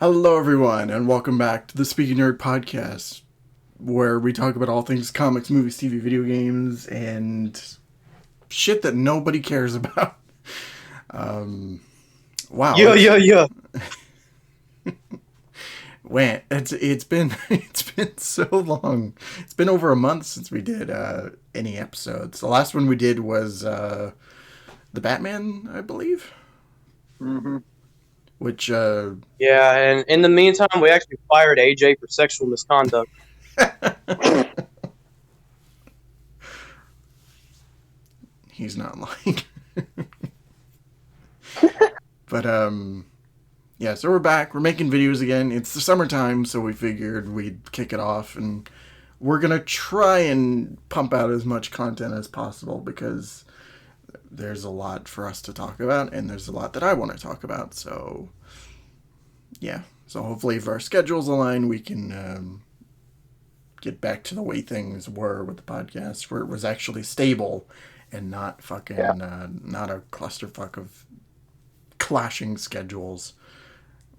Hello, everyone, and welcome back to the Speaking Nerd podcast, where we talk about all things comics, movies, TV, video games, and shit that nobody cares about. Wow. Yeah. Man, it's been so long. It's been over a month since we did any episodes. The last one we did was the Batman, I believe. Mm-hmm. Which Yeah, and in the meantime, we actually fired AJ for sexual misconduct. He's not lying. But yeah, so we're back. We're making videos again. It's the summertime, so we figured we'd kick it off, and we're gonna try and pump out as much content as possible because there's a lot for us to talk about, and there's a lot that I want to talk about. So yeah, so hopefully if our schedules align, we can get back to the way things were with the podcast, where it was actually stable and not fucking not a clusterfuck of clashing schedules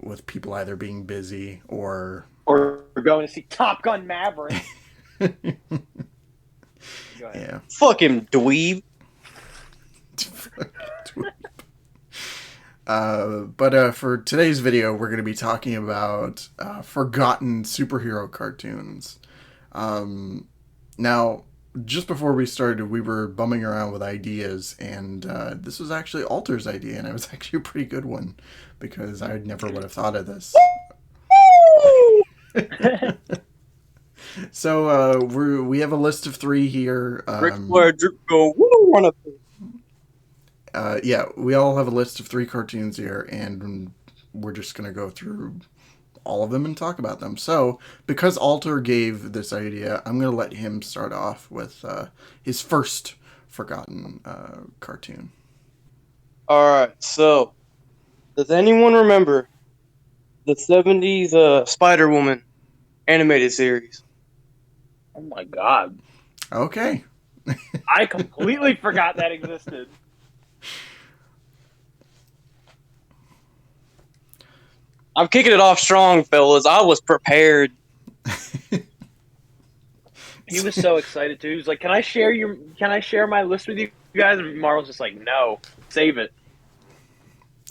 with people either being busy or going to see Top Gun Maverick. Go ahead. Yeah. Fuck him, dweeb. But for today's video, we're going to be talking about forgotten superhero cartoons. Now, just before we started, we were bumming around with ideas, and this was actually Alter's idea, and it was actually a pretty good one, because I never would have thought of this. So we have a list of 3 here. Yeah, we all have a list of 3 cartoons here, and we're just going to go through all of them and talk about them. So, because Alter gave this idea, I'm going to let him start off with his first forgotten cartoon. Alright, so, does anyone remember the 70s Spider-Woman animated series? Oh my god. Okay. I completely forgot that existed. I'm kicking it off strong, fellas. I was prepared. He was so excited too. He was like, Can I share my list with you guys? And Marvel's just like, no, save it.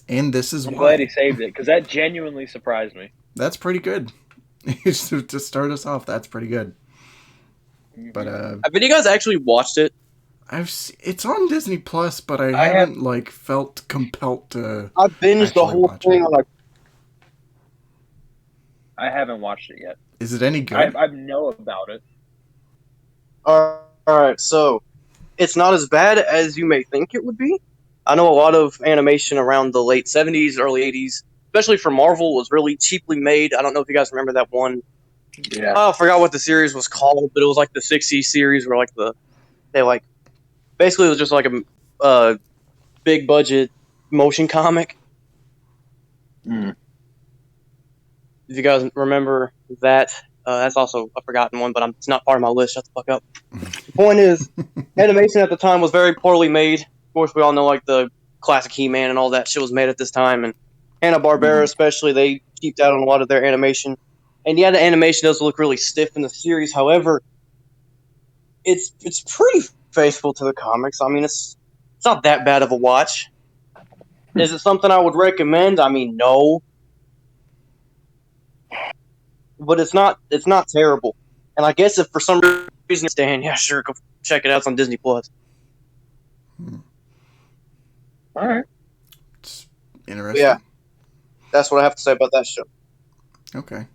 And this is I'm why. glad he saved it, because that genuinely surprised me. That's pretty good. To start us off, that's pretty good. But Have you guys actually watched it? it's on Disney Plus, but I haven't like felt compelled to. I binged the whole thing on like. I haven't watched it yet. Is it any good? I know about it. Alright, so it's not as bad as you may think it would be. I know a lot of animation around the late 70s, early 80s, especially for Marvel, was really cheaply made. I don't know if you guys remember that one. Yeah. I forgot what the series was called, but it was like the 60s series where basically it was just like a big budget motion comic. Mm. If you guys remember that, that's also a forgotten one, but it's not part of my list. Shut the fuck up. The point is, animation at the time was very poorly made. Of course, we all know like the classic He-Man and all that shit was made at this time, and Hanna-Barbera especially, they cheaped out on a lot of their animation. And yeah, the animation does look really stiff in the series. However, it's pretty faithful to the comics. I mean, it's not that bad of a watch. Is it something I would recommend? I mean, no. But it's not terrible. And I guess if for some reason it's Dan, yeah, sure, go check it out. It's on Disney Plus. All right. It's interesting. Yeah, that's what I have to say about that show. Okay.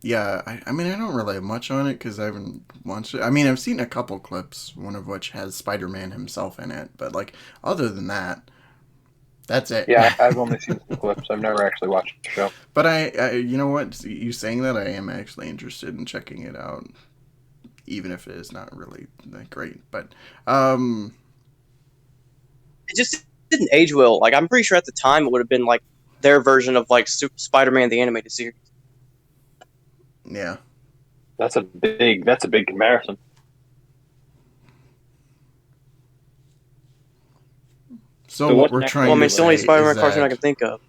Yeah, I mean, I don't really have much on it because I haven't watched it. I mean, I've seen a couple clips, one of which has Spider-Man himself in it, but like, other than that, that's it. Yeah, I've only seen some clips. I've never actually watched the show. But I you know what? You saying that, I am actually interested in checking it out, even if it is not really that great. But it just didn't age well. Like, I'm pretty sure at the time it would have been like their version of like Spider-Man the animated series. Yeah, That's a big comparison. So So what what's we're next? trying Well, I mean, to it's the only say Spider-Man is cartoon I that can think of.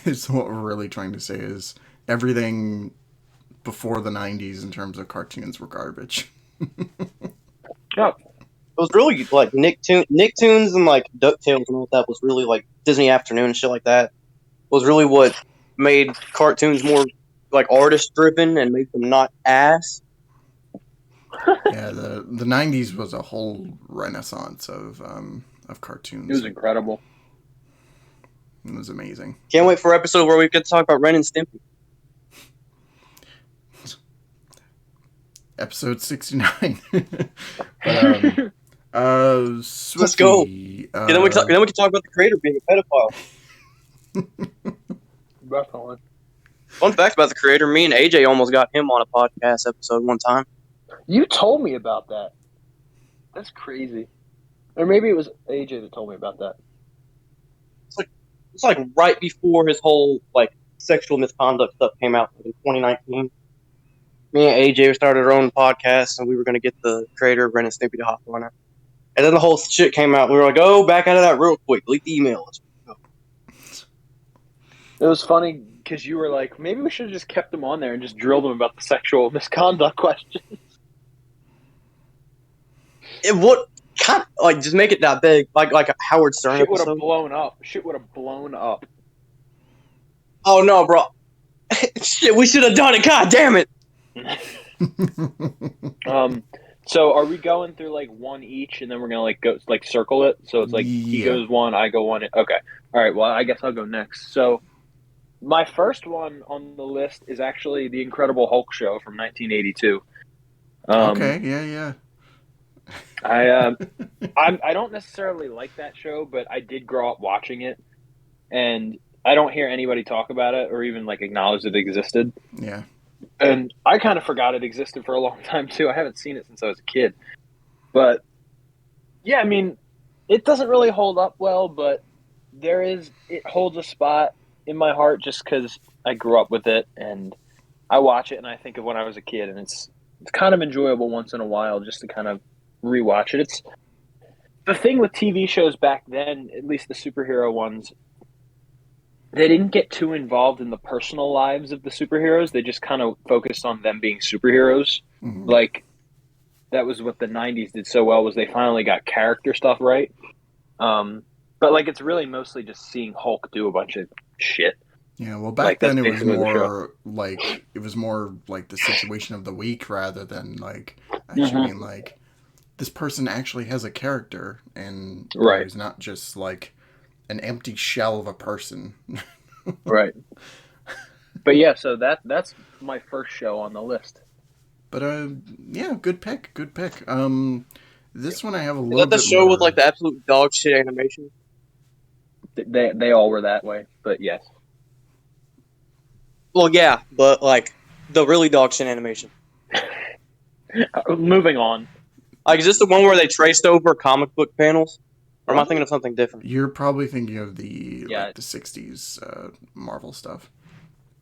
is what we're really trying to say is everything before the 90s in terms of cartoons were garbage. It was really like Nicktoons and like DuckTales and all that was really like Disney Afternoon and shit like that was really what made cartoons more like artist driven and made them not ass. Yeah, the 90s was a whole renaissance of cartoons. It was incredible. It was amazing. Can't wait for an episode where we get to talk about Ren and Stimpy. Episode 69. But, Let's go. And then we can talk about the creator being a pedophile. Definitely. Fun fact about the creator: me and AJ almost got him on a podcast episode one time. You told me about that. That's crazy. Or maybe it was AJ that told me about that. It's like right before his whole like sexual misconduct stuff came out in 2019. Me and AJ started our own podcast, and we were going to get the creator of Ren and Stimpy to hop on it. And then the whole shit came out. We were like, "Oh, back out of that real quick. Delete the email." It was funny because you were like, maybe we should have just kept them on there and just drilled them about the sexual misconduct question. What kind of, like just make it that big, like a Howard Stern Shit would episode? have blown up. Shit would have blown up. Oh no, bro! Shit, we should have done it. God damn it! So are we going through like one each, and then we're gonna like go like circle it? So it's like he Yeah. goes one, I go one. Okay, all right. Well, I guess I'll go next. So my first one on the list is actually the Incredible Hulk show from 1982. Okay, yeah. I don't necessarily like that show, but I did grow up watching it, and I don't hear anybody talk about it or even like acknowledge that it existed. Yeah. And I kind of forgot it existed for a long time too. I haven't seen it since I was a kid. But yeah, I mean, it doesn't really hold up well, but it holds a spot in my heart just because I grew up with it and I watch it and I think of when I was a kid, and it's kind of enjoyable once in a while just to kind of rewatch it. It's the thing with TV shows back then, at least the superhero ones. They didn't get too involved in the personal lives of the superheroes. They just kind of focused on them being superheroes. Mhm. Like, that was what the 90s did so well, was they finally got character stuff right. But, like, it's really mostly just seeing Hulk do a bunch of shit. Yeah, well, back Like, that's then it was basically the more like the situation of the week rather than like actually being like this person actually has a character and Right. he's not just like an empty shell of a person. Right. But yeah, so that's my first show on the list. But yeah, good pick. This one I have a Is little that the bit show more... with like the absolute dog shit animation? They all were that way, but yes. Well, yeah, but like the really dog shit animation. Moving on. Like, is this the one where they traced over comic book panels? Or am I thinking of something different? You're probably thinking of the Yeah. like the 60s Marvel stuff,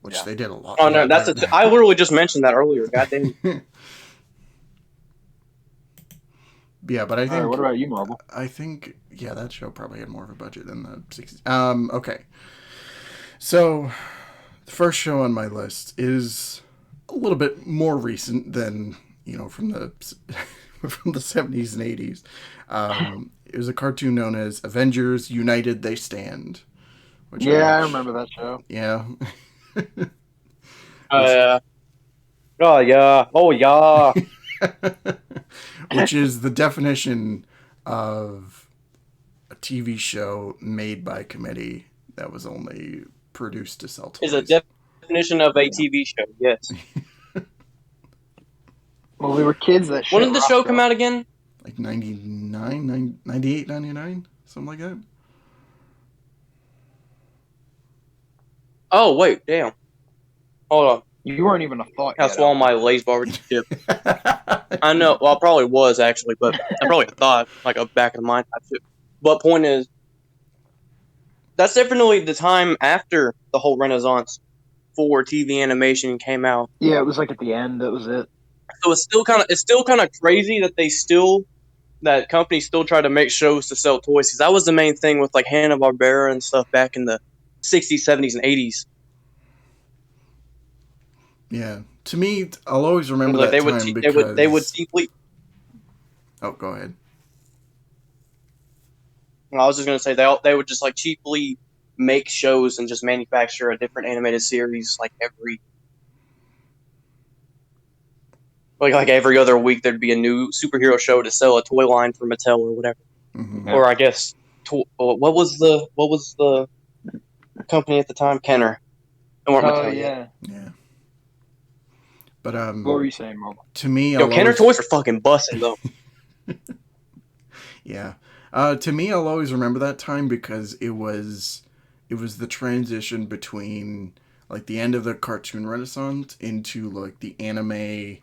which Yeah. they did a lot. Oh no, I literally just mentioned that earlier. Goddamn. Yeah, but I think... All right, what about you, Marvel? I think, yeah, that show probably had more of a budget than the 60s. Okay. So, the first show on my list is a little bit more recent than, from the from the 70s and 80s. It was a cartoon known as Avengers United They Stand. Which I remember that show. Yeah. Oh yeah. Oh yeah. Which is the definition of a TV show made by committee that was only produced to sell toys. Is a definition of a TV show. Yes. Well, we were kids that When did the show come out again? Like 99, 98, 99, something like that. Oh wait, damn. Hold on. You weren't even a thought I yet. swallow my Lay's barbecue chip. I know. Well, I probably was actually, but I probably thought like a back of the mind type shit. But point is, that's definitely the time after the whole renaissance for TV animation came out. Yeah, it was like at the end. That was it. So it's still kind of crazy that companies still try to make shows to sell toys. Because that was the main thing with like Hanna-Barbera and stuff back in the 60s, 70s, and 80s. Yeah. To me, I'll always remember Like that time because they would cheaply. Oh, go ahead. I was just gonna say they would just like cheaply make shows and just manufacture a different animated series like every other week. There'd be a new superhero show to sell a toy line for Mattel or whatever. Mm-hmm. Or I guess what was the company at the time? Kenner. They weren't Oh Mattel yet. yeah. Yeah. But What were you saying, Mo? to me, Yo, I'll Kenner always... toys are fucking busting though. Yeah. To me, I'll always remember that time because it was the transition between like the end of the cartoon renaissance into like the anime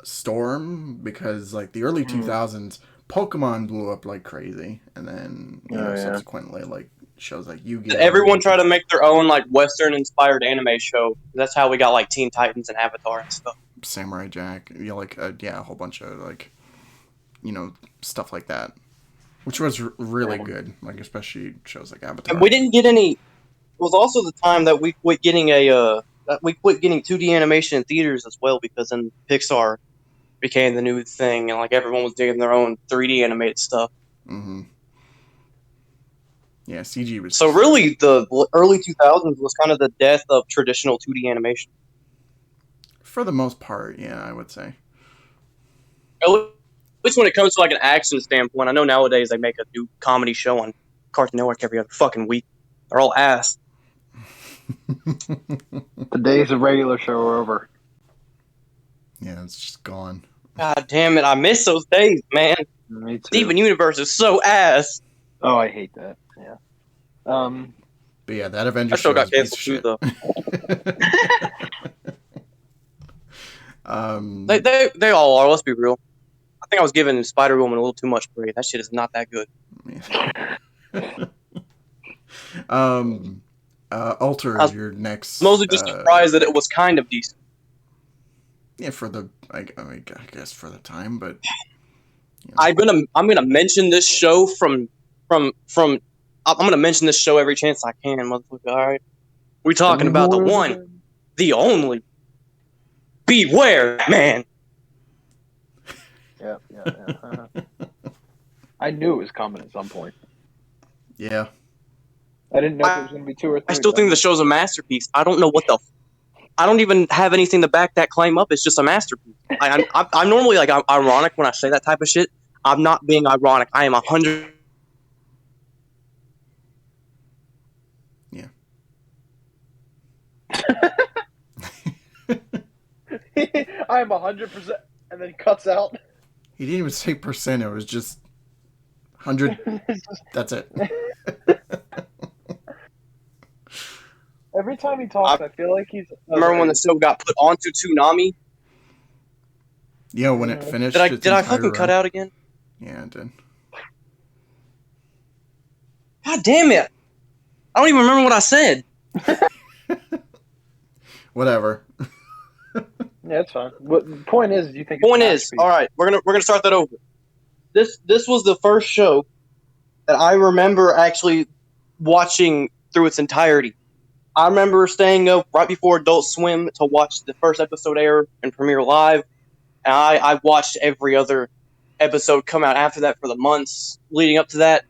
storm, because like the early 2000s Pokemon blew up like crazy, and then subsequently like shows like Yu-Gi-Oh! Everyone tried to make their own like Western inspired anime show. That's how we got like Teen Titans and Avatar and stuff. Samurai Jack, a whole bunch of like, stuff like that, which was really good. Like especially shows like Avatar. And we didn't get any. It was also the time that we quit getting 2D animation in theaters as well, because then Pixar became the new thing, and like everyone was digging their own 3D animated stuff. Mm-hmm. Yeah, CG was... So really, the early 2000s was kind of the death of traditional 2D animation. For the most part, yeah, I would say. At least when it comes to like an action standpoint. I know nowadays they make a new comedy show on Cartoon Network every other fucking week. They're all ass. The days of regular show are over. Yeah, it's just gone. God damn it, I miss those days, man. Me too. Steven Universe is so ass. Oh, I hate that. Yeah. But yeah, that Avengers That show got is a piece canceled of too, though. They all are. Let's be real. I think I was giving Spider Woman a little too much praise. That shit is not that good. Alter, your next... Mostly just surprised that it was kind of decent. Yeah, for the... I guess for the time, but... I'm gonna mention this show I'm gonna mention this show every chance I can, motherfucker. All right, we're talking about the one, the only. Beware, man. Yeah. I knew it was coming at some point. Yeah. I didn't know if it was going to be 2 or 3. I still think the show's a masterpiece. I don't know what the. I don't even have anything to back that claim up. It's just a masterpiece. I'm normally like I'm ironic when I say that type of shit. I'm not being ironic. I am 100. Yeah. I am 100%, and then he cuts out. He didn't even say percent. It was just 100. That's it. Every time he talks, I feel like he's... Remember when the show got put onto Toonami? Yeah, when it finished. Did I fucking cut out again? Yeah, it did. God damn it! I don't even remember what I said. Whatever. Yeah, it's fine. What the point is, you think? Point is, all right, we're gonna start that over. This was the first show that I remember actually watching through its entirety. I remember staying up right before Adult Swim to watch the first episode air and premiere live, and I watched every other episode come out after that for the months leading up to that.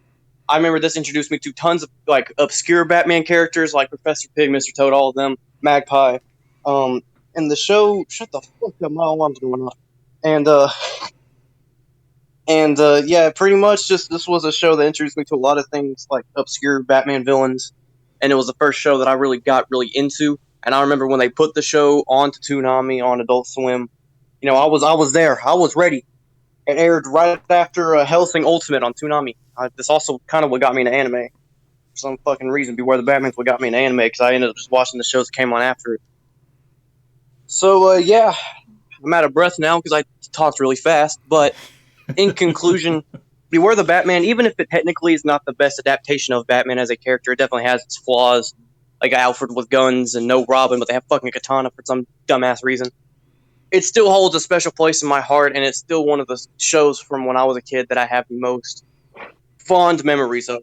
I remember this introduced me to tons of like obscure Batman characters like Professor Pig, Mr. Toad, all of them, Magpie. And the show, shut the fuck up, my alarm's going off. And yeah, pretty much just this was a show that introduced me to a lot of things like obscure Batman villains, and it was the first show that I really got into. And I remember when they put the show onto Toonami on Adult Swim, I was there, I was ready. It aired right after Hellsing Ultimate on Toonami. This also kind of what got me into anime. For some fucking reason, Beware the Batman's what got me into anime, because I ended up just watching the shows that came on after it. So, yeah, I'm out of breath now because I talked really fast. But in conclusion, Beware the Batman, even if it technically is not the best adaptation of Batman as a character, it definitely has its flaws. Like Alfred with guns and no Robin, but they have fucking katana for some dumbass reason. It still holds a special place in my heart, and it's still one of the shows from when I was a kid that I have the most fond memories of.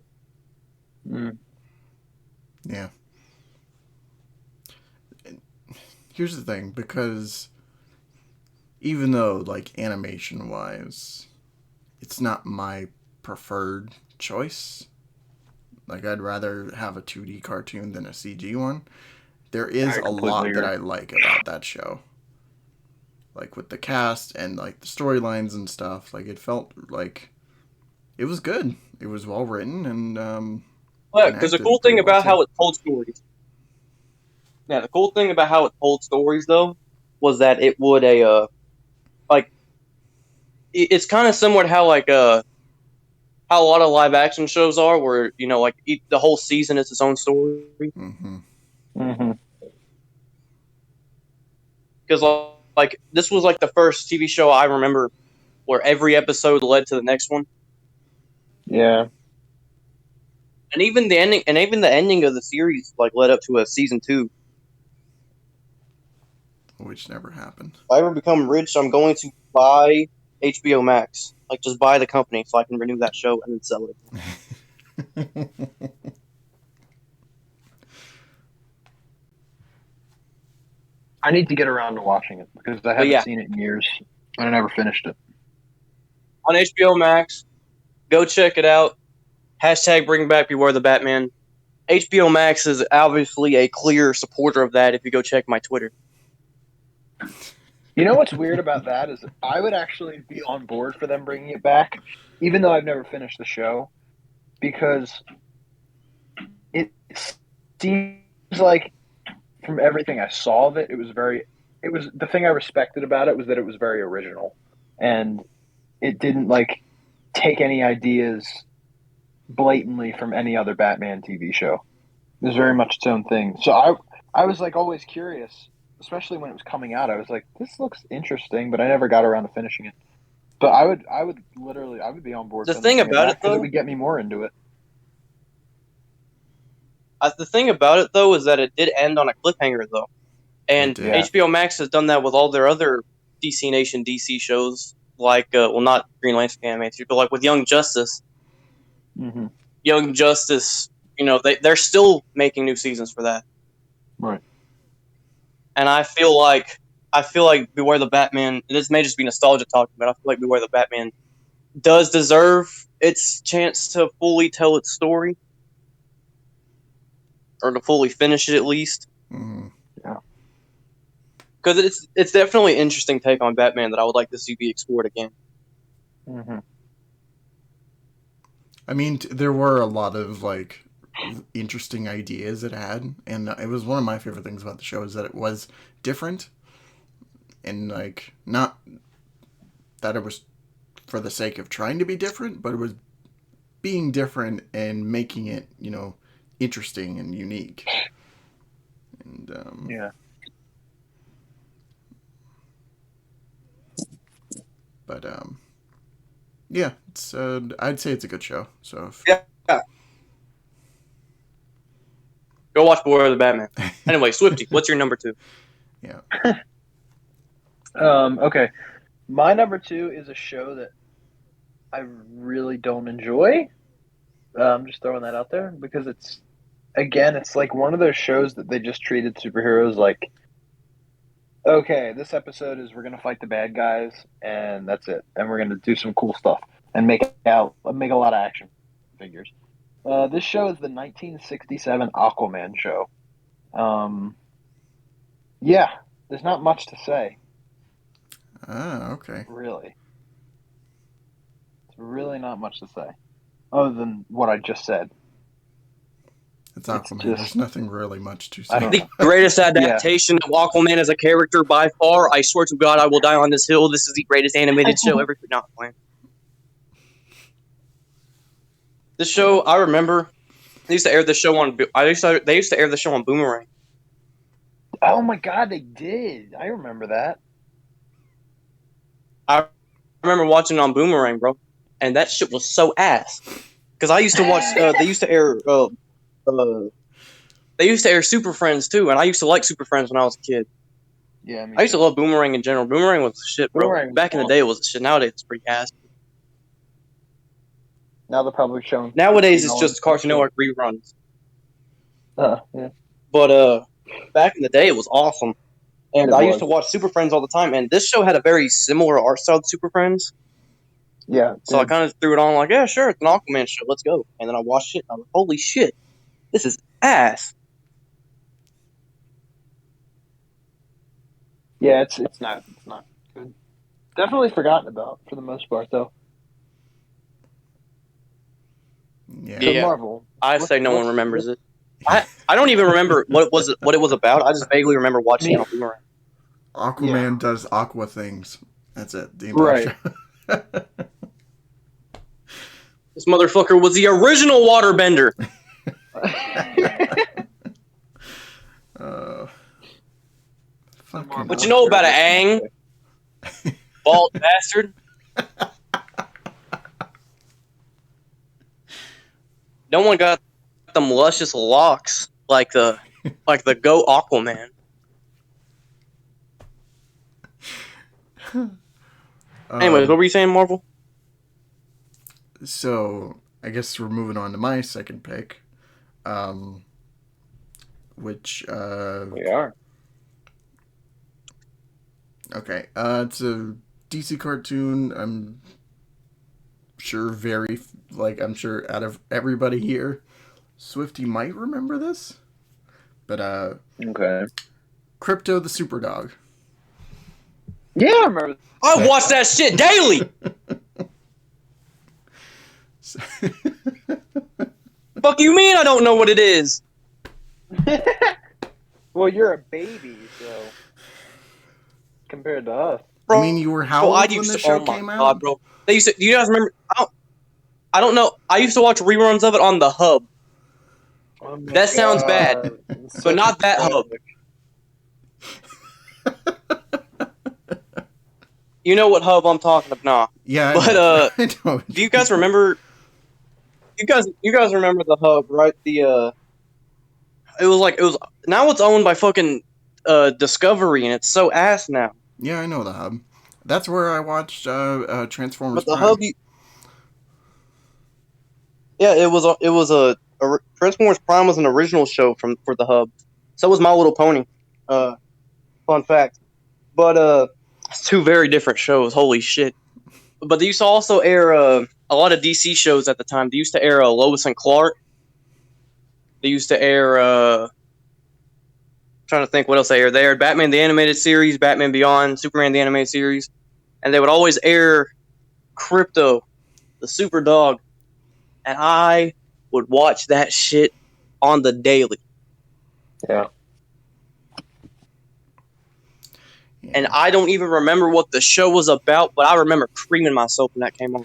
Yeah. here's the thing, because even though, like, animation-wise, it's not my preferred choice, like, I'd rather have a 2D cartoon than a CG one, there is a lot that I like about that show. Like, with the cast and, like, the storylines and stuff, like, it felt like it was good. It was well written, and, yeah, because the cool thing about how it told stories. Yeah, the cool thing about how it told stories, though, was that it would like, it's kind of similar to how, like, how a lot of live action shows are, where, you know, like, the whole season is its own story. Mm-hmm. Mm-hmm. Because, like, this was, like, the first TV show I remember where every episode led to the next one. Yeah. And even the ending of the series, like, led up to a season 2. Which never happened. If I ever become rich, I'm going to buy HBO Max. Like, just buy the company so I can renew that show and then sell it. I need to get around to watching it because I haven't seen it in years and I never finished it. On HBO Max, go check it out. # bring back Beware the Batman. HBO Max is obviously a clear supporter of that if you go check my Twitter. You know what's weird about that is I would actually be on board for them bringing it back, even though I've never finished the show, because it seems like from everything I saw of it, it was the thing I respected about it was that it was very original, and it didn't like take any ideas blatantly from any other Batman TV show. It was very much its own thing. So I was like always curious, especially when it was coming out. I was like, this looks interesting, but I never got around to finishing it. But I would be on board. The thing about it, though, it would get me more into it. The thing about it, though, is that it did end on a cliffhanger, though. And HBO Max has done that with all their other DC Nation DC shows, like, well, not Green Lantern animated, but like with Young Justice. Mm-hmm. Young Justice, you know, they're still making new seasons for that. Right. And I feel like Beware the Batman, this may just be nostalgia talking, but I feel like Beware the Batman does deserve its chance to fully tell its story. Or to fully finish it, at least. Mm-hmm. Yeah. Because it's definitely an interesting take on Batman that I would like to see be explored again. Mm-hmm. I mean, there were a lot of, like, interesting ideas it had, and it was one of my favorite things about the show is that it was different, and, like, not that it was for the sake of trying to be different, but it was being different and making it, you know, interesting and unique. And yeah. But yeah, it's I'd say it's a good show. So yeah. Go watch Beware the Batman. Anyway, Swifty, what's your number 2? Yeah. Okay. My number 2 is a show that I really don't enjoy. I'm just throwing that out there because it's like one of those shows that they just treated superheroes like, okay, this episode is we're going to fight the bad guys and that's it. And we're going to do some cool stuff and make a lot of action figures. This show is the 1967 Aquaman show. Yeah, there's not much to say. Ah, okay. Really. It's really not much to say. Other than what I just said. It's Aquaman. There's nothing really much to say. The greatest adaptation of Aquaman as a character by far. I swear to God, I will die on this hill. This is the greatest animated show ever. Not playing. This show, I remember, they used to air the show on. They used to air the show on Boomerang. Oh my God, they did! I remember that. I remember watching it on Boomerang, bro, and that shit was so ass. Because I used to watch. They used to air. They used to air Super Friends too, and I used to like Super Friends when I was a kid. Yeah, I used to love Boomerang in general. Boomerang was shit, bro. Boomerang was Back in the day, it was shit. Nowadays, it's pretty ass. Now they're probably showing. Nowadays, it's just Cartoon Network reruns. Yeah. But back in the day, it was awesome. And It I used was. to watch Super Friends all the time, and this show had a very similar art style to Super Friends. Yeah. So I kind of threw it on like, yeah, sure, it's an Aquaman show, let's go. And then I watched it, and I was like, holy shit, this is ass. Yeah, it's not good. Definitely forgotten about for the most part, though. Yeah. So Yeah. Marvel, I what's- say no one what's- remembers it. I don't even remember what it was about. I just vaguely remember watching it on Boomerang. Aquaman does aqua things. That's it. The entire Right. show. This motherfucker was the original waterbender. Fucking What you know about an Aang? Bald bastard. No one got them luscious locks like the goat Aquaman. Anyways, what were you saying, Marvel? So I guess we're moving on to my second pick, which We are. okay, it's a DC cartoon. I'm sure I'm sure out of everybody here, Swifty might remember this, but Okay. Crypto the Superdog. Yeah, I remember. I watch that shit daily. Fuck you mean I don't know what it is? Well, you're a baby, so compared to us. Bro, I mean, you were how bro, old when the show oh my came God, out? bro. They used to, do you guys remember? I don't know. I used to watch reruns of it on the Hub. Oh my That sounds bad, God. It's but such not a that Hub. classic. You know what Hub I'm talking about? Nah. Yeah, But I know. do you guys remember? You guys remember the Hub, right? It was now it's owned by fucking Discovery, and it's so ass now. Yeah, I know the Hub. That's where I watched Transformers But the Prime. Hub, yeah, it was a Transformers Prime was an original show for the Hub. So was My Little Pony. Fun fact. But it's two very different shows. Holy shit! But they used to also air a lot of DC shows at the time. They used to air Lois and Clark. They used to air. Trying to think what else they aired. They aired Batman the Animated Series, Batman Beyond, Superman the Animated Series, and they would always air Crypto, the Super Dog, and I would watch that shit on the daily. Yeah. And I don't even remember what the show was about, but I remember creaming myself when that came on.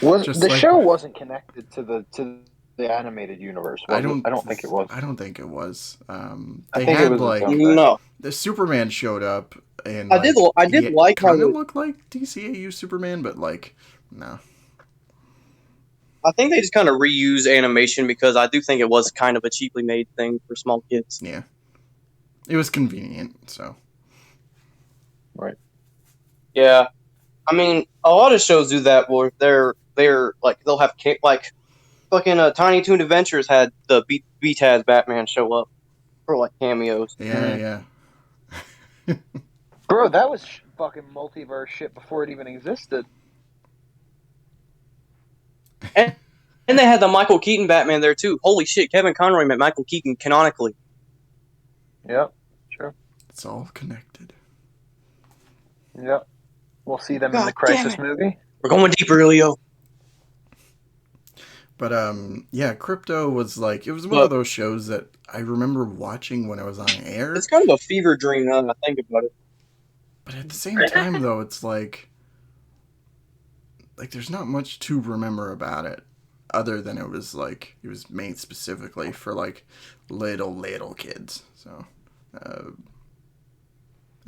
The show wasn't connected to the animated universe. Was I don't think it was. I don't think it was. I They think had it was like Okay. No, the Superman showed up, and I did like how kind of they- looked like DCAU Superman, but like no. I think they just kind of reused animation because I do think it was kind of a cheaply made thing for small kids. Yeah, it was convenient. So Yeah, I mean, a lot of shows do that where they're like they'll have like fucking Tiny Toon Adventures had the BTAS Batman show up for like cameos. yeah. Bro, that was fucking multiverse shit before it even existed. And they had the Michael Keaton Batman there too. Holy shit, Kevin Conroy met Michael Keaton canonically. Yep. Sure. It's all connected. Yep. We'll see them in God the Crisis damn movie. We're going deeper, Leo. But yeah, Crypto was like it was one of those shows that I remember watching when I was on air. It's kind of a fever dream now that I think about it. But at the same time, though, it's like there's not much to remember about it, other than it was made specifically for like little kids. So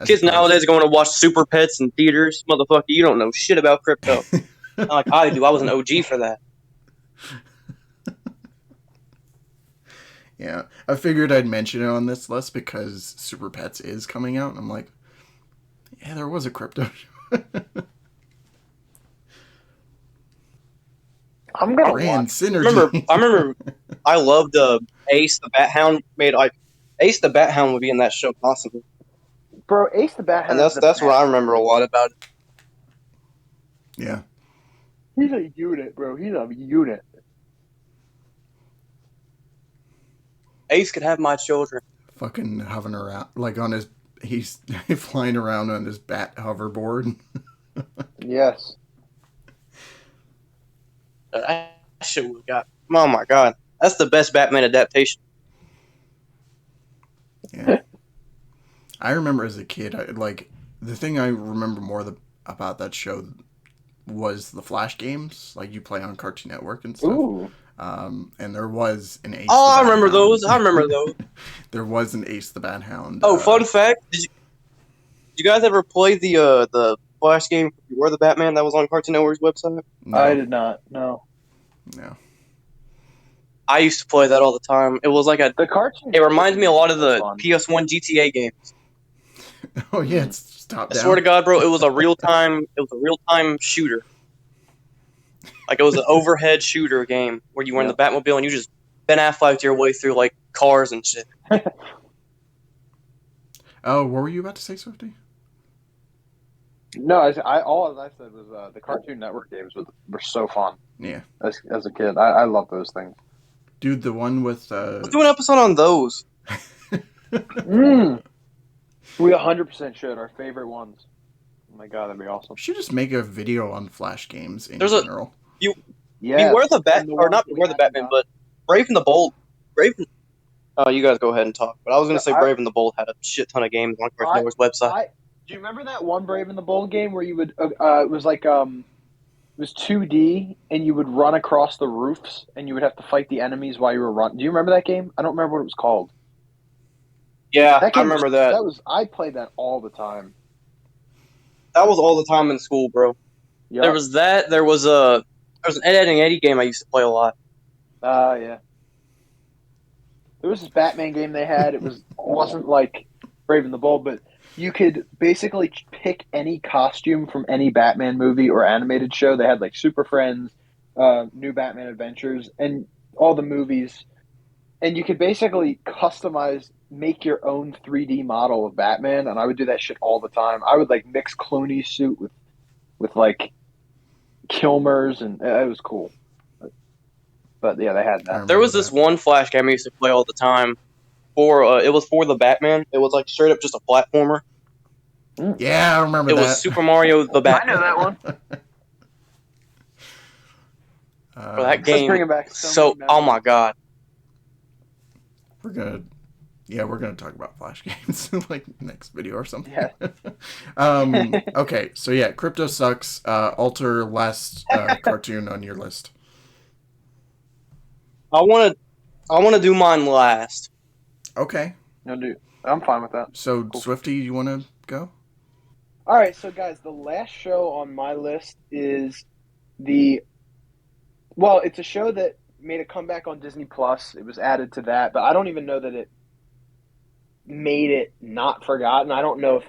Kids nowadays are going to watch Super Pets in theaters. Motherfucker, you don't know shit about crypto. Not like I do. I was an OG for that. Yeah, I figured I'd mention it on this list because Super Pets is coming out, and I'm like, yeah, there was a crypto show. I'm gonna Brand watch. synergy. I remember I loved Ace the Bat Hound. Made like Ace the Bat Hound would be in that show constantly, Bro, Ace the Bat and Hound is that's the what I best. remember a lot about it. Yeah. He's a unit, bro. He's a unit. Ace could have my children. Fucking hovering around, like on his, he's flying around on his bat hoverboard. Yes. That shit we got. Oh my god, that's the best Batman adaptation. Yeah. I remember as a kid, the thing I remember more about that show was the Flash games, like you play on Cartoon Network and stuff. Ooh. And there was an Ace. Oh, the I Bat remember Hound. those. I remember those. There was an Ace the Bat Hound. Oh, fun fact: did you guys ever play the Flash game? You were the Batman that was on Cartoon Network's website. No, I did not. No. no. I used to play that all the time. It was like The cartoon. It reminds me a lot of the Fun. PS1 GTA games. Oh yeah, it's top I down. swear to God, bro, it was a real time shooter. Like it was an overhead shooter game where you were in the Batmobile and you just Ben Affleck your way through like cars and shit. Oh, what were you about to say, Swifty? No, all I said was the Cartoon Network games were so fun. Yeah, As a kid, I love those things. dude, the one with. Let's do an episode on those. We 100% should. Our favorite ones. Oh my god, that'd be awesome. We should just make a video on Flash games in There's general. Yeah. Beware the Bat, And the or ones not that we Beware the haven't Batman, done. but Brave and the Bold. Oh, you guys go ahead and talk. But I was gonna say I- Brave and the Bold had a shit ton of games on Cartoon Network's website. Do you remember that one Brave and the Bold game where you would it was like it was 2D and you would run across the roofs and you would have to fight the enemies while you were running. Do you remember that game? I don't remember what it was called. Yeah, That I game remember that. I played that all the time. That was all the time in school, bro. Yep. There was that. There was an Ed and Eddie game I used to play a lot. Yeah. There was this Batman game they had. It wasn't like Brave and the Bold, but you could basically pick any costume from any Batman movie or animated show. They had like Super Friends, New Batman Adventures, and all the movies. And you could basically make your own 3D model of Batman. And I would do that shit all the time. I would like mix Clooney's suit with like Kilmer's, and it was cool. But yeah, they had that. There was this one Flash game I used to play all the time. It was for the Batman. It was like straight up just a platformer. Yeah, I remember It that. was Super Mario the Batman. I know that one. For that game. Bringing back So, many oh memories. my god. We're gonna talk about Flash games like next video or something. Yeah. Okay, so yeah, Crypto sucks. Alter last cartoon on your list. I wanna do mine last. Okay, No, dude, I'm fine with that. so Cool. Swifty, you want to go? All right, so guys, the last show on my list is it's a show that made a comeback on Disney Plus. It was added to that, but I don't even know that it made it not forgotten. I don't know if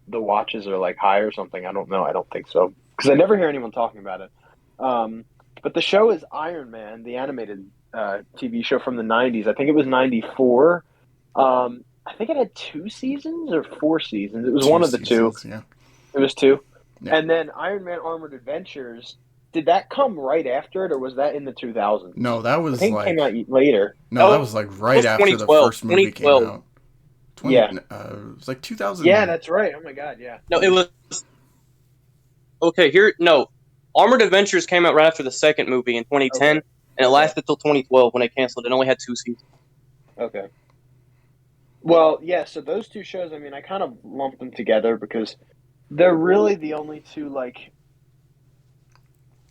the watches are like high or something. I don't know. I don't think so because I never hear anyone talking about it. But the show is Iron Man, the animated TV show from the 90s. I think it was 94. I think it had 2 seasons or 4 seasons. It was one of the two. Yeah. It was 2. Yeah. And then Iron Man Armored Adventures, did that come right after it or was that in the 2000s? No, that I was think like it came out later. no, Oh, that was like right was after the 2012, first movie came 2012. out. Yeah. It was like 2000. Yeah, that's right. Oh my god, yeah. No, it was okay. Armored Adventures came out right after the second movie in 2010, Okay. and it lasted till 2012 when they canceled. It only had 2 seasons. Okay. Well, yeah, so those 2 shows, I mean, I kind of lumped them together because they're really the only 2 like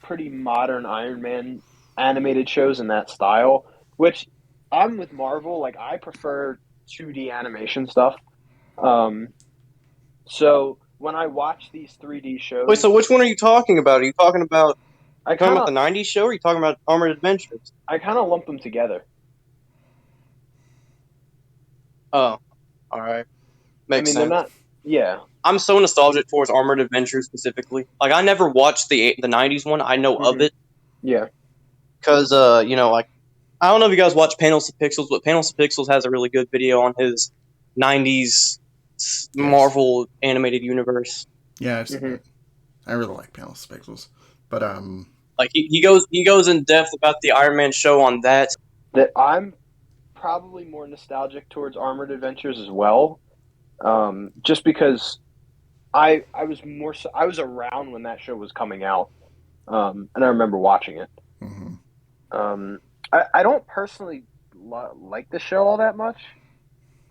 pretty modern Iron Man animated shows in that style, which I'm with Marvel, like I prefer 2D animation stuff. So when I watch these 3D shows, Wait, so which one are you talking about? Are you talking about I talking kind about the of 90s show, or are you talking about Armored Adventures? lump them together. Oh, all right, makes I mean, sense. they're not. Yeah. I'm so nostalgic towards Armored Adventures specifically. Like I never watched the 90s one. I know of Mhm. it, Yeah. because like I don't know if you guys watch Panels to Pixels, but Panels to Pixels has a really good video on his '90s Marvel animated universe. Yeah, I've seen it. I really like Panels to Pixels, but like he goes in depth about the Iron Man show on that. That I'm probably more nostalgic towards Armored Adventures as well, just because I was around when that show was coming out, and I remember watching it. mm-hmm. I don't personally like the show all that much.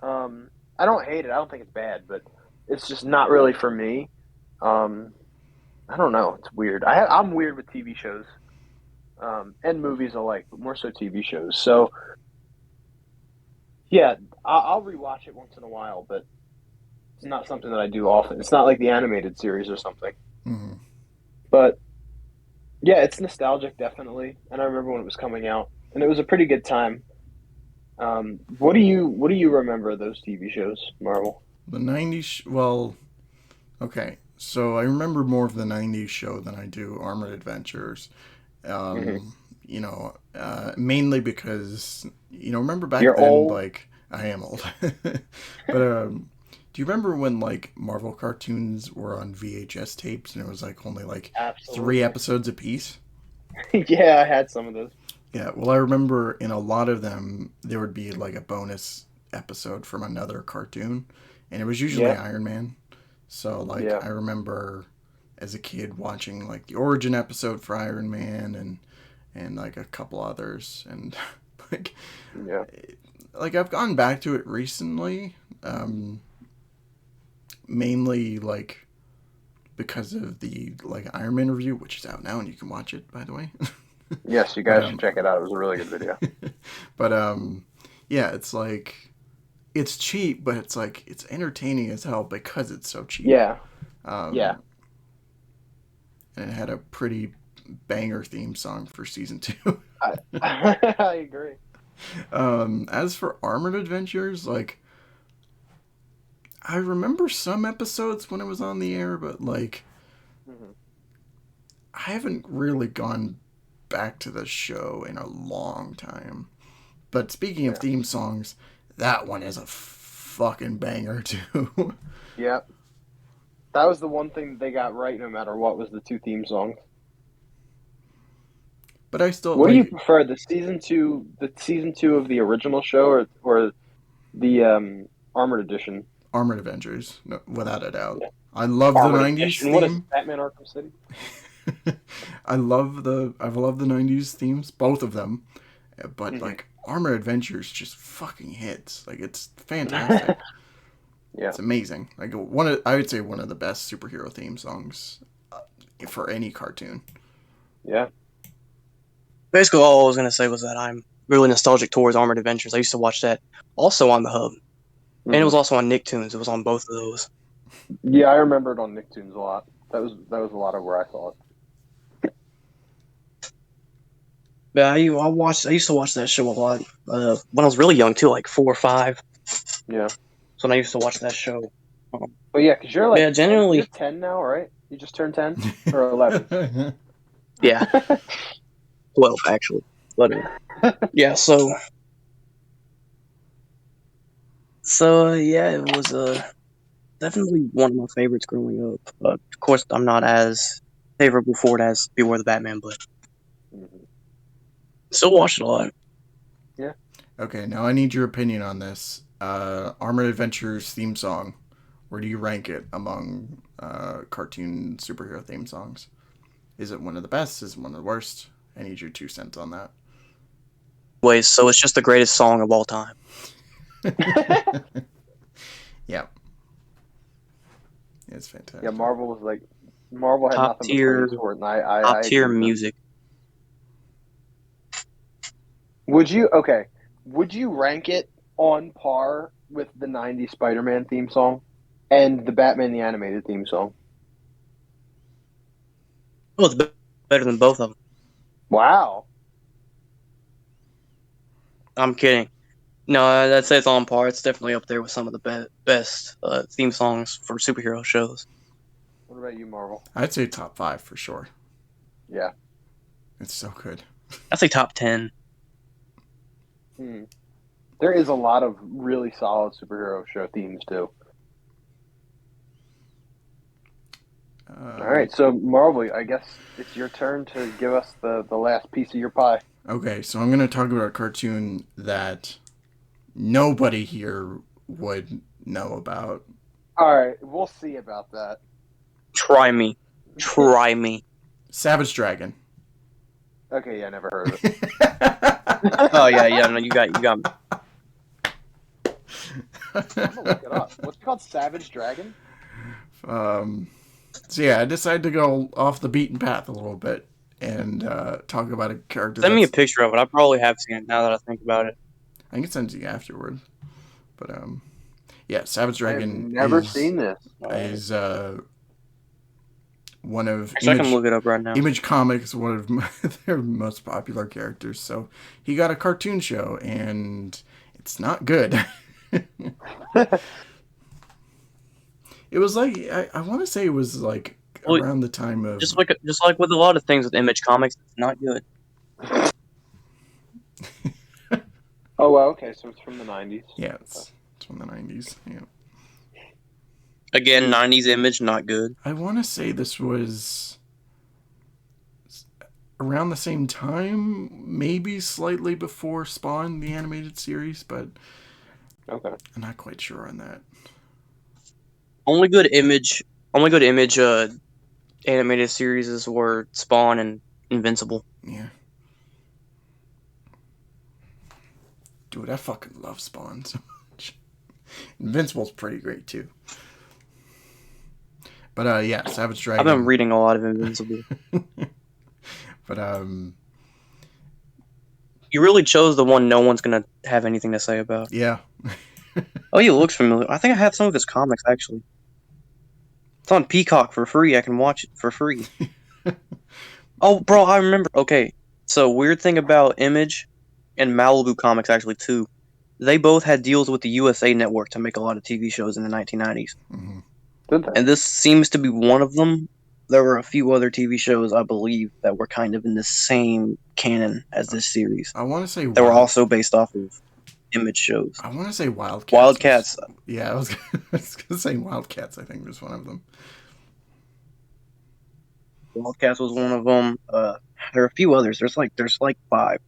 I don't hate it. I don't think it's bad, but it's just not really for me. I don't know. It's weird. I'm weird with TV shows and movies alike, but more so TV shows. So yeah, I'll rewatch it once in a while, but it's not something that I do often. It's not like the animated series or something. Mm-hmm. But yeah, it's nostalgic, definitely. And I remember when it was coming out, and it was a pretty good time. What do you remember of those TV shows, Marvel? The '90s. Well, okay. So I remember more of the '90s show than I do Armored Adventures. You know, mainly because remember back You're then, old. like I am old, but do you remember when like Marvel cartoons were on VHS tapes and it was like only like Absolutely. 3 episodes a piece? Yeah, I had some of those. Yeah, well, I remember in a lot of them there would be like a bonus episode from another cartoon, and it was usually Iron Man. So like I remember as a kid watching like the origin episode for Iron Man and like a couple others, and like I've gone back to it recently, mainly like because of the like Iron Man review, which is out now and you can watch it, by the way. Yes, you guys should check it out. It was a really good video. But yeah, it's like it's cheap, but it's like it's entertaining as hell because it's so cheap. Yeah. And it had a pretty banger theme song for season 2. I agree. As for Armored Adventures, like I remember some episodes when it was on the air, but like I haven't really gone back to the show in a long time. But speaking of theme songs, that one is a fucking banger too. Yeah. That was the one thing they got right no matter what was the 2 theme songs. But I still What do you prefer, the season 2 of the original show or the Armored Edition? Armored Avengers, no, without a doubt. Yeah. I love Armored the '90s Edition. theme. What is Batman Arkham City? I love the '90s themes, both of them. But like Armored Adventures just fucking hits. Like it's fantastic. It's amazing. Like I would say one of the best superhero theme songs for any cartoon. Yeah. Basically, all I was gonna say was that I'm really nostalgic towards Armored Adventures. I used to watch that also on the Hub, and it was also on Nicktoons. It was on both of those. Yeah, I remember it on Nicktoons a lot. That was a lot of where I saw it. Yeah, I used to watch that show a lot when I was really young too, like 4 or 5. Yeah. So when I used to watch that show. But yeah, because you're like generally you're 10 now, right? You just turned 10 or 11? Yeah, 12 actually. But yeah, so yeah, it was definitely one of my favorites growing up. Of course, I'm not as favorable for it as Beware the Batman, but still watch it a lot. Yeah. Okay, now I need your opinion on this. Armored Adventures theme song. Where do you rank it among cartoon superhero theme songs? Is it one of the best? Is it one of the worst? I need your 2 cents on that. Wait, so it's just the greatest song of all time. Yeah. It's fantastic. Yeah, Marvel had top nothing tier, but praise for it, and I top tier music. Would you rank it on par with the '90s Spider-Man theme song and the Batman the Animated theme song? Oh, it's better than both of them. Wow. I'm kidding. No, I'd say it's on par. It's definitely up there with some of the best theme songs for superhero shows. What about you, Marvel? I'd say top 5 for sure. Yeah. It's so good. I'd say top 10. There is a lot of really solid superhero show themes too. All right, so Marvel, I guess it's your turn to give us the last piece of your pie. Okay, so I'm going to talk about a cartoon that nobody here would know about. All right, we'll see about that. Try me. Try me. Savage Dragon. Okay, yeah, never heard of it. Oh, yeah, no, you got me. I'm gonna look it up. What's it called? Savage Dragon? So yeah, I decided to go off the beaten path a little bit and talk about a character. Send me a picture of it. I probably have seen it now that I think about it. I can send it to you afterward. But yeah, Savage Dragon I've never seen this. is one of Actually, I can look it up right now. Image Comics, one of their most popular characters. So he got a cartoon show, and it's not good. It was like I want to say it was like around the time of just like with a lot of things with Image Comics, it's not good. Oh, well, okay, so it's from the 90s. Yeah, it's from the 90s. Yeah. Again, 90s Image, not good. I want to say this was around the same time, maybe slightly before Spawn, the animated series, but Okay. I'm not quite sure on that. Only good Image animated series were Spawn and Invincible. Yeah. Dude, I fucking love Spawn so much. Invincible's pretty great too. But yeah, Savage Dragon. I've been reading a lot of Invincible. But you really chose the one no one's gonna have anything to say about. Yeah. Oh, he looks familiar. I think I have some of his comics actually. It's on Peacock for free. I can watch it for free. Oh, bro, I remember. Okay, so weird thing about Image and Malibu Comics actually too. They both had deals with the USA Network to make a lot of TV shows in the 1990s. Mm-hmm. Did they? And this seems to be one of them. There were a few other TV shows, I believe, that were kind of in the same canon as this series. I want to say They were also based off of Image shows. I want to say Wildcats. Wildcats. Yeah, I was gonna say Wildcats. I think was one of them. Wildcats was one of them. There are a few others. There's like 5.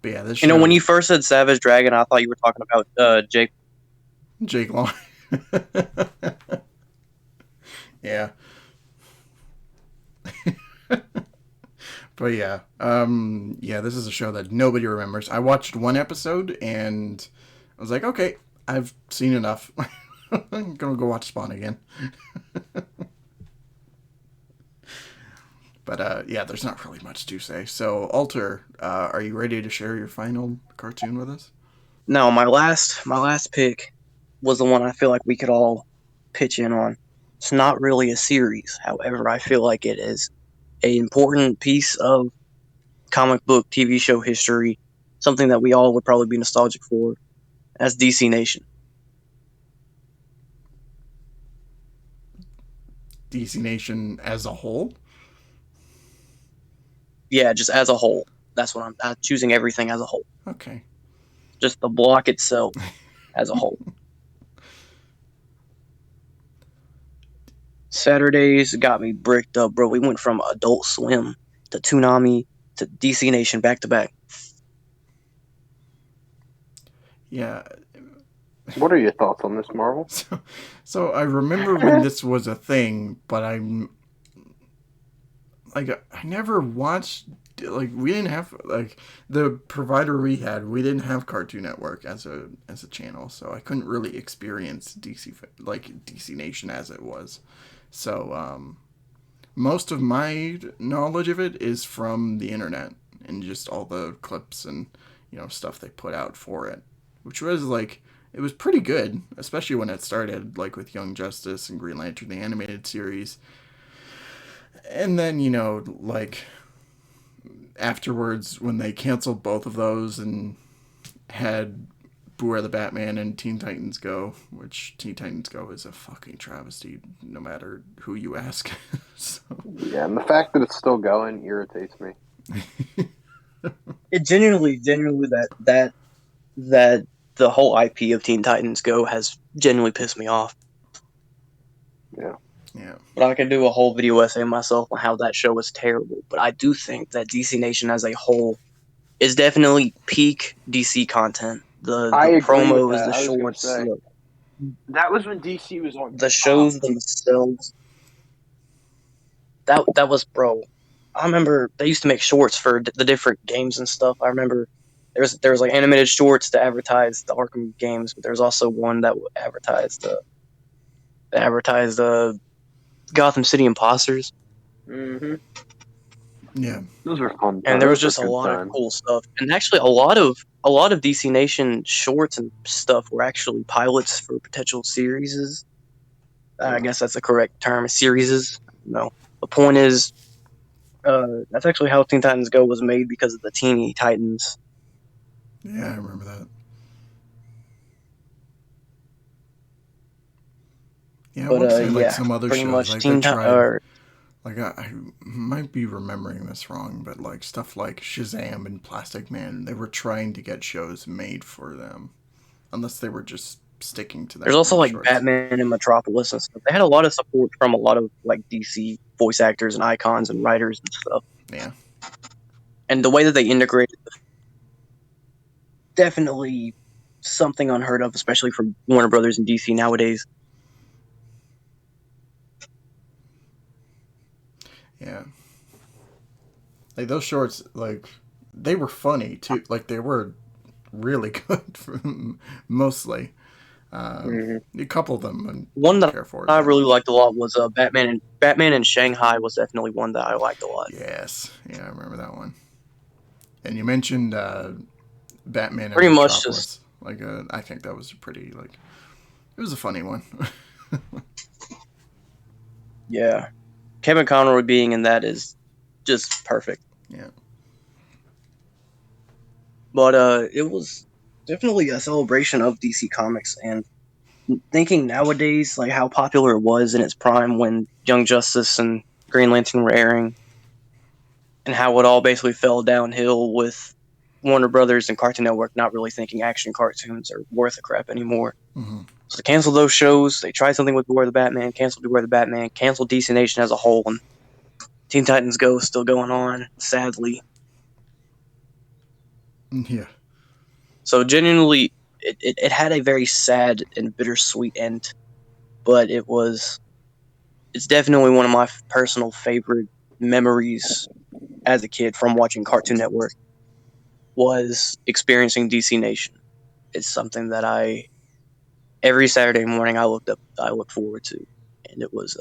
But yeah, this You know, when you first said Savage Dragon, I thought you were talking about Jake Long. Yeah. But yeah, yeah, this is a show that nobody remembers. I watched one episode and I was like, okay, I've seen enough. I'm gonna go watch Spawn again. But yeah, there's not really much to say. So, Alter, are you ready to share your final cartoon with us? No, my last pick was the one I feel like we could all pitch in on. It's not really a series, however, I feel like it is an important piece of comic book TV show history, something that we all would probably be nostalgic for. That's DC Nation. DC Nation as a whole? Yeah, just as a whole. That's what I'm choosing everything as a whole. Okay. Just the block itself as a whole. Saturdays got me bricked up, bro. We went from Adult Swim to Toonami to DC Nation back to back. Yeah. What are your thoughts on this, Marvel? So I remember when this was a thing, but I'm like I never watched. Like we didn't have like the provider we had. We didn't have Cartoon Network as a channel, so I couldn't really experience DC Nation as it was. So most of my knowledge of it is from the internet and just all the clips and stuff they put out for it, which was like. It was pretty good, especially when it started, like with Young Justice and Green Lantern, the animated series. And then, like afterwards, when they canceled both of those and had Beware the Batman and Teen Titans Go, which Teen Titans Go is a fucking travesty, no matter who you ask. So. Yeah, and the fact that it's still going irritates me. It genuinely that the whole IP of Teen Titans Go has genuinely pissed me off. Yeah. Yeah. But I could do a whole video essay myself on how that show was terrible. But I do think that DC Nation as a whole is definitely peak DC content. The I agree with promos, that. the I was gonna shorts, say that was when DC was on the top. shows themselves. That was, bro. I remember they used to make shorts for the different games and stuff. I remember there was like animated shorts to advertise the Arkham games, but there was also one that advertised Gotham City Imposters. Mm-hmm. Yeah. Those were fun. And there was Those just a were good lot of times. cool stuff. And actually, a lot of DC Nation shorts and stuff were actually pilots for potential series. I guess that's the correct term, series. No, the point is, that's actually how Teen Titans Go was made because of the Teeny Titans. Yeah, I remember that. Yeah, I But want to say like yeah, some other pretty shows. much Like they Teen Titans. tried. Like I might be remembering this wrong, but like stuff like Shazam and Plastic Man, they were trying to get shows made for them, unless they were just sticking to that. There's also like shorts. Batman and Metropolis and stuff. They had a lot of support from a lot of like DC voice actors and icons and writers and stuff. Yeah. And the way that they integrated, definitely something unheard of, especially for Warner Brothers and DC nowadays. Yeah. Like those shorts, like they were funny too. Like they were really good for mostly. A couple of them. And One that care for I that really much. liked a lot was Batman in Shanghai was definitely one that I liked a lot. Yes. Yeah, I remember that one. And you mentioned Batman and Pretty much Metropolis. just Like, I think that was a pretty, like, it was a funny one. yeah. Kevin Conroy being in that is just perfect. Yeah. But it was definitely a celebration of DC Comics, and thinking nowadays like how popular it was in its prime when Young Justice and Green Lantern were airing, and how it all basically fell downhill with Warner Brothers and Cartoon Network not really thinking action cartoons are worth a crap anymore. Mm-hmm. So they canceled those shows. They tried something with Beware the Batman, canceled Beware the Batman, canceled DC Nation as a whole, and Teen Titans Go is still going on, sadly. Yeah. So genuinely, it had a very sad and bittersweet end, but it's definitely one of my personal favorite memories as a kid from watching Cartoon Network was experiencing DC Nation. It's something that every Saturday morning I looked forward to, and it was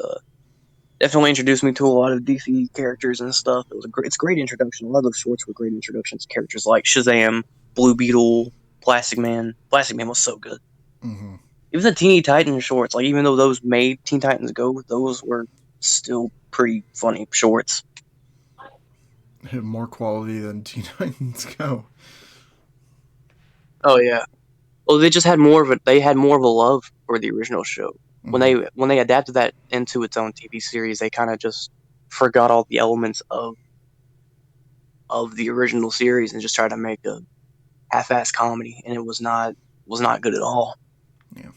definitely introduced me to a lot of DC characters and stuff. It's a great introduction. A lot of those shorts were great introductions. Characters like Shazam, Blue Beetle, Plastic Man. Plastic Man was so good. Mm-hmm. Even the Teeny Titans shorts, like even though those made Teen Titans Go, those were still pretty funny shorts. Had more quality than Teen Titans Go. Oh yeah. Well, they just had more of it. They had more of a love for the original show. Mm-hmm. When they adapted that into its own TV series, they kind of just forgot all the elements of the original series and just tried to make a half-ass comedy, and it was not good at all. Yeah.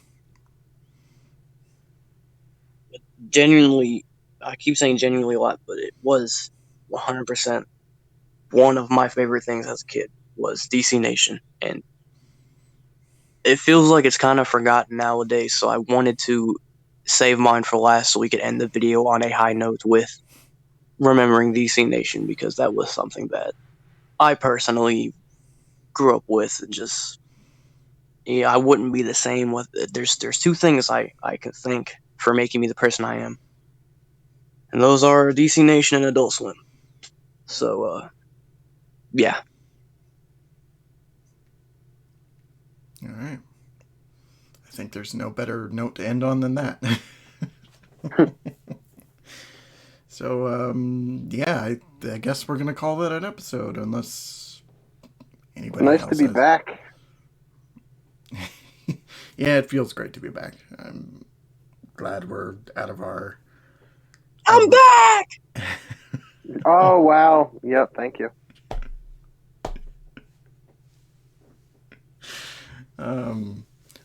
Genuinely, I keep saying genuinely a lot, but it was 100% one of my favorite things as a kid was DC Nation, and it feels like it's kind of forgotten nowadays. So I wanted to save mine for last, so we could end the video on a high note with remembering DC Nation, because that was something that I personally grew up with, and just I wouldn't be the same with it. There's two things I can think for making me the person I am, and those are DC Nation and Adult Swim. So yeah. All right. I think there's no better note to end on than that. So, yeah, I guess we're going to call that an episode, unless anybody Nice else to be has... back. Yeah, it feels great to be back. I'm glad we're out of our. I'm back! Oh wow. Yep. Thank you.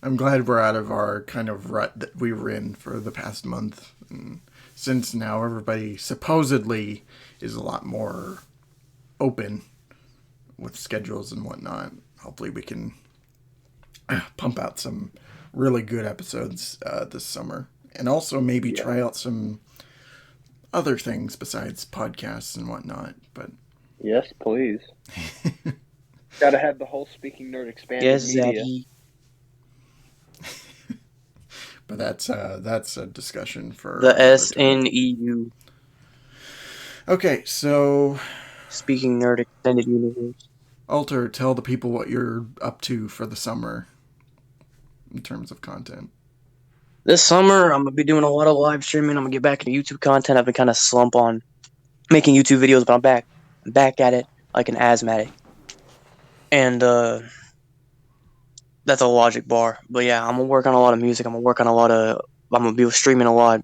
I'm glad we're out of our kind of rut that we were in for the past month. And since now everybody supposedly is a lot more open with schedules and whatnot, hopefully we can pump out some really good episodes this summer. And also maybe try out some other things besides podcasts and whatnot. But Yes, please. Got to have the whole Speaking Nerd expanded Yes, media. Zaddy. but that's a discussion for The another time. SNEU. Okay, so Speaking Nerd Extended Universe. Alter, tell the people what you're up to for the summer in terms of content. This summer, I'm going to be doing a lot of live streaming. I'm going to get back into YouTube content. I've been kind of slump on making YouTube videos, but I'm back. I'm back at it like an asthmatic. And that's a logic bar. But yeah, I'm going to work on a lot of music. I'm going to be streaming a lot.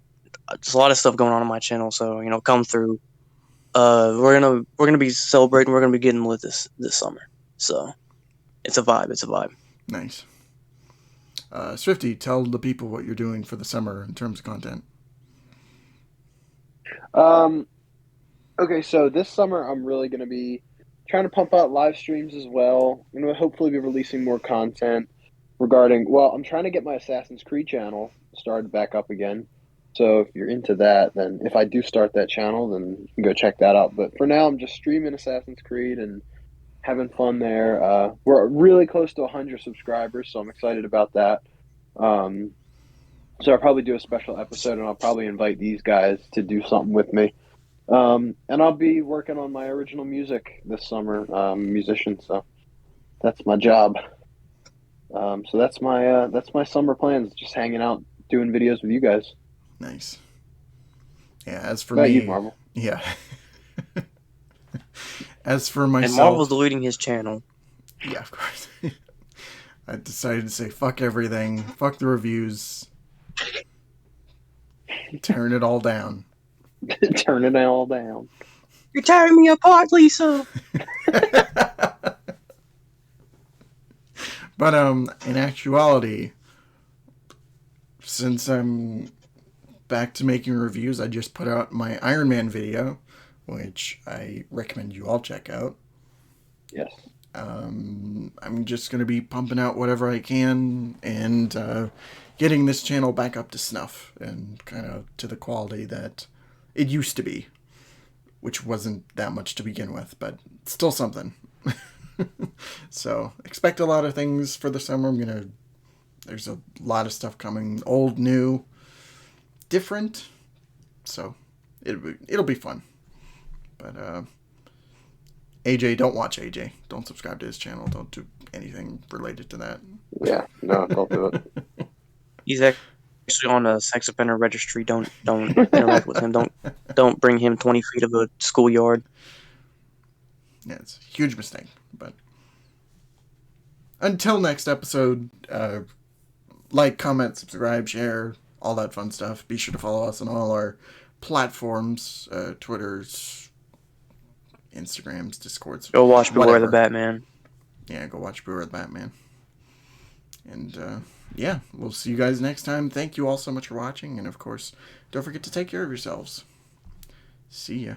There's a lot of stuff going on my channel, so, come through. We're gonna be celebrating. We're gonna be getting lit this summer. So it's a vibe. It's a vibe. Nice. Swifty, tell the people what you're doing for the summer in terms of content. Okay, so this summer I'm really going to be trying to pump out live streams as well. I'm going to hopefully be releasing more content regarding, well, I'm trying to get my Assassin's Creed channel started back up again. So if you're into that, then if I do start that channel, then you can go check that out. But for now, I'm just streaming Assassin's Creed and having fun there. We're really close to 100 subscribers, so I'm excited about that. So I'll probably do a special episode, and I'll probably invite these guys to do something with me. And I'll be working on my original music this summer. I'm a musician, so that's my job. So that's my summer plans. Just hanging out, doing videos with you guys. Nice. Yeah, as for What about me, you, Marvel? yeah. As for And myself, Marvel's deleting his channel. yeah, of course. I decided to say fuck everything, fuck the reviews, turn it all down. Turn it all down. You're tearing me apart, Lisa. But in actuality, since I'm back to making reviews, I just put out my Iron Man video, which I recommend you all check out. Yes. I'm just going to be pumping out whatever I can and getting this channel back up to snuff and kind of to the quality that it used to be, which wasn't that much to begin with, but still something. So expect a lot of things for the summer. There's a lot of stuff coming, old, new, different. So it'll be fun. But AJ, don't watch AJ. Don't subscribe to his channel. Don't do anything related to that. Yeah. No, don't do it. He's actually on a sex offender registry. Don't interact with him. Don't bring him 20 feet of a schoolyard. Yeah, it's a huge mistake. But until next episode, like, comment, subscribe, share, all that fun stuff. Be sure to follow us on all our platforms, Twitters, Instagrams, Discords. Go watch Beware whatever. the Batman. Yeah, go watch Beware the Batman. And yeah, we'll see you guys next time. Thank you all so much for watching. And of course, don't forget to take care of yourselves. See ya.